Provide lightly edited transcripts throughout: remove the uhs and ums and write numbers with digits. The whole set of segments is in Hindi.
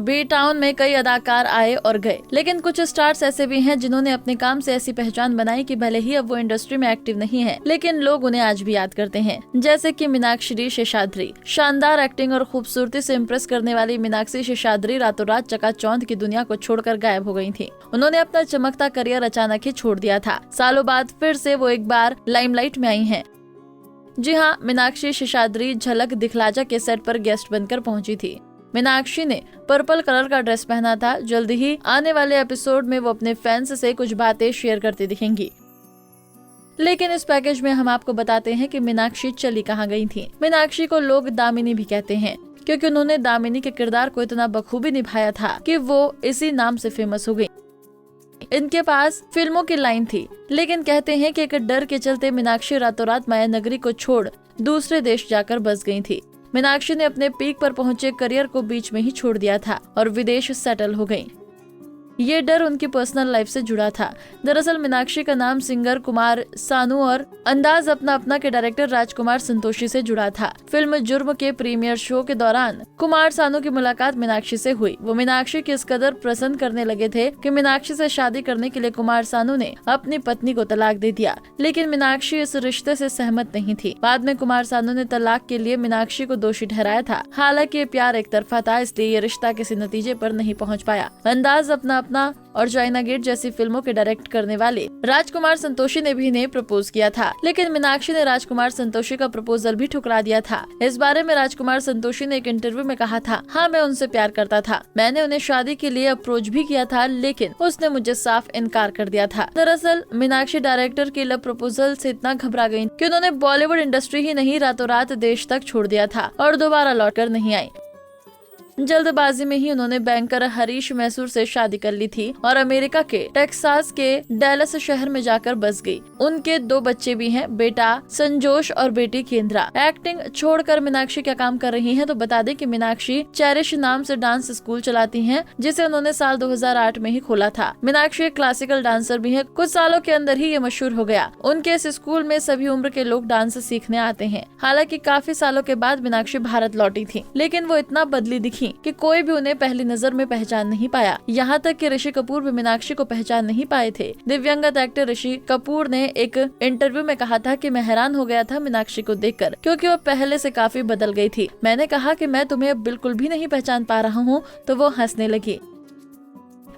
बी टाउन में कई अदाकार आए और गए, लेकिन कुछ स्टार्स ऐसे भी हैं जिन्होंने अपने काम से ऐसी पहचान बनाई कि भले ही अब वो इंडस्ट्री में एक्टिव नहीं है, लेकिन लोग उन्हें आज भी याद करते हैं। जैसे कि मीनाक्षी शेषाद्री। शानदार एक्टिंग और खूबसूरती से इम्प्रेस करने वाली मीनाक्षी शेषाद्री रातों रात चकाचौंध की दुनिया को छोड़कर गायब हो गई थी। उन्होंने अपना चमकता करियर अचानक ही छोड़ दिया था। सालों बाद फिर से वो एक बार लाइमलाइट में आई हैं। जी हाँ, मीनाक्षी शेषाद्री झलक दिखलाजा के सेट पर गेस्ट बनकर पहुंची थी। मीनाक्षी ने पर्पल कलर का ड्रेस पहना था। जल्दी ही आने वाले एपिसोड में वो अपने फैंस से कुछ बातें शेयर करती दिखेंगी। लेकिन इस पैकेज में हम आपको बताते हैं कि मीनाक्षी चली कहाँ गई थी। मीनाक्षी को लोग दामिनी भी कहते हैं, क्योंकि उन्होंने दामिनी के किरदार को इतना बखूबी निभाया था कि वो इसी नाम से फेमस हो गई। इनके पास फिल्मों की लाइन थी, लेकिन कहते हैं कि एक डर के चलते मीनाक्षी रातों रात माया नगरी को छोड़ दूसरे देश जाकर बस गई थी। मीनाक्षी ने अपने पीक पर पहुंचे करियर को बीच में ही छोड़ दिया था और विदेश सेटल हो गई। ये डर उनकी पर्सनल लाइफ से जुड़ा था। दरअसल मीनाक्षी का नाम सिंगर कुमार सानू और अंदाज अपना अपना के डायरेक्टर राजकुमार संतोषी से जुड़ा था। फिल्म जुर्म के प्रीमियर शो के दौरान कुमार सानू की मुलाकात मीनाक्षी से हुई। वो मीनाक्षी की इस कदर पसंद करने लगे थे कि मीनाक्षी से शादी करने के लिए कुमार सानू ने अपनी पत्नी को तलाक दे दिया, लेकिन मीनाक्षी इस रिश्ते से सहमत नहीं थी। बाद में कुमार सानू ने तलाक के लिए मीनाक्षी को दोषी ठहराया था। हालांकि ये प्यार एक तरफा था, इसलिए ये रिश्ता किसी नतीजे पर नहीं पहुँच पाया। अंदाज अपना और चाइना गेट जैसी फिल्मों के डायरेक्ट करने वाले राजकुमार संतोषी ने भी इन्हें प्रपोज किया था, लेकिन मीनाक्षी ने राजकुमार संतोषी का प्रपोजल भी ठुकरा दिया था। इस बारे में राजकुमार संतोषी ने एक इंटरव्यू में कहा था, हाँ, मैं उनसे प्यार करता था। मैंने उन्हें शादी के लिए अप्रोच भी किया था, लेकिन उसने मुझे साफ इनकार कर दिया था। दरअसल मीनाक्षी डायरेक्टर के लव प्रपोजल से इतना घबरा गयी कि उन्होंने बॉलीवुड इंडस्ट्री ही नहीं, रातों रात देश तक छोड़ दिया था और दोबारा लौट कर नहीं आई। जल्दबाजी में ही उन्होंने बैंकर हरीश मैसूर से शादी कर ली थी और अमेरिका के टेक्सास के डैलस शहर में जाकर बस गई। उनके 2 बच्चे भी हैं, बेटा संजोश और बेटी केंद्रा। एक्टिंग छोड़कर मीनाक्षी क्या काम कर रही हैं, तो बता दें कि मीनाक्षी चेरिश नाम से डांस स्कूल चलाती हैं, जिसे उन्होंने साल 2008 में ही खोला था। मीनाक्षी एक क्लासिकल डांसर भी है। कुछ सालों के अंदर ही ये मशहूर हो गया। उनके इस स्कूल में सभी उम्र के लोग डांस सीखने आते हैं। हालांकि काफी सालों के बाद मीनाक्षी भारत लौटी थी, लेकिन वो इतना बदली दिखी कि कोई भी उन्हें पहली नजर में पहचान नहीं पाया। यहाँ तक कि ऋषि कपूर भी मीनाक्षी को पहचान नहीं पाए थे। दिव्यांगत एक्टर ऋषि कपूर ने एक इंटरव्यू में कहा था कि मैं हैरान हो गया था मीनाक्षी को देखकर, क्योंकि वो पहले से काफी बदल गई थी। मैंने कहा कि मैं तुम्हें अब बिल्कुल भी नहीं पहचान पा रहा हूँ, तो वो हंसने लगी।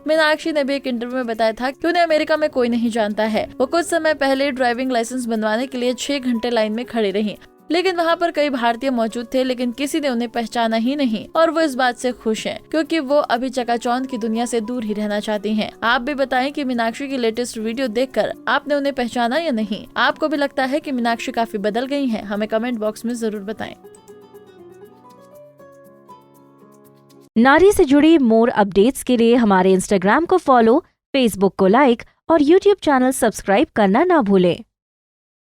मीनाक्षी ने भी एक इंटरव्यू में बताया था कि उन्हें अमेरिका में कोई नहीं जानता है। वो कुछ समय पहले ड्राइविंग लाइसेंस बनवाने के लिए 6 घंटे लाइन में खड़ी रही, लेकिन वहाँ पर कई भारतीय मौजूद थे, लेकिन किसी ने उन्हें पहचाना ही नहीं और वो इस बात से खुश हैं, क्योंकि वो अभी चकाचौंध की दुनिया से दूर ही रहना चाहती हैं। आप भी बताएं कि मीनाक्षी की लेटेस्ट वीडियो देखकर आपने उन्हें पहचाना या नहीं। आपको भी लगता है कि मीनाक्षी काफी बदल गई हैं? हमें कमेंट बॉक्स में जरूर बताएं। नारी से जुड़ी मोर अपडेट्स के लिए हमारे इंस्टाग्राम को फॉलो, फेसबुक को लाइक और यूट्यूब चैनल सब्सक्राइब करना ना भूलें।